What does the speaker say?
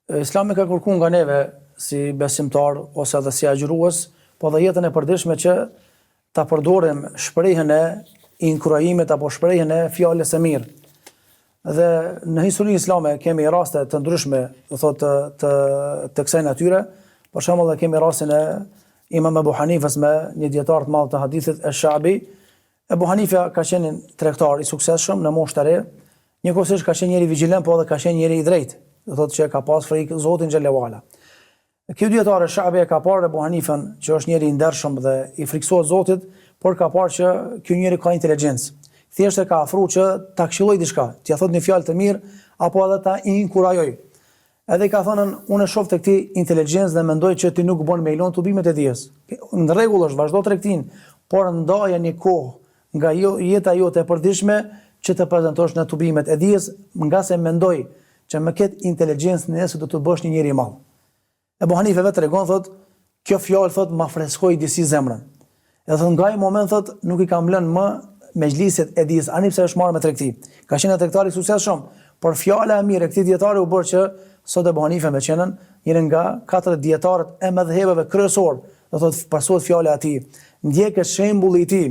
Islami ka kërkuar nga neve si besimtar ose edhe si agjërues, po dhe jetën e përditshme që ta përdorim shprehjen e inkurajimit apo shprehjen e fjalës së mirë. Dhe në historinë islame kemi raste të ndryshme, do thotë të kësaj natyre. Për shembull, kemi rastin e Imam Abu Hanifës me një dietar të madh të hadithit Ash-Sha'bi. Abu Hanifa ka qenë tregtar i suksesshëm në moshë të re, njëkohësisht ka qenë njëri vigjilent, po edhe ka qenë njëri i drejtë. Do thotë që ka pas frikë Zotin xhallahu ala. Ky dietar Ash-Sha'bi ka parë Abu Hanifën që është njëri i ndershëm dhe i friksohet Zotit, por ka parë që ky njeri ka inteligjencë. Thjesht e ka afruar që ta këshilloj diçka, t'ia thotë një fjalë të mirë apo edhe ta inkurajoj. Edhe ka thënë, unë e shoh tek ti inteligjencë dhe mendoj që ti nuk bën me ilon tubimet e dijes. Në rregull është, vazhdo tregtin, por ndaje një kohë nga jeta jote e përditshme që të prezantosh në tubimet e dijes, nga se mendoj që me këtë inteligjencë nesër do të bësh një njeri i madh. Abu Hanife vetë tregon, thotë, kjo fjalë thotë ma freskoi disi zemrën. Edhe nga ai moment thotë nuk i kam lënë më mejliset e dijes, ani pse është marrë me tregti. Ka qenë tregtar i suksesshëm, por fjala e mirë e këtij dietari u bë që sot Abu Hanife me qenën njëri nga 4 dietarët e mëdhëheve kryesor, do thotë pasohet fjala e tij, ndjekët shembulli i tij,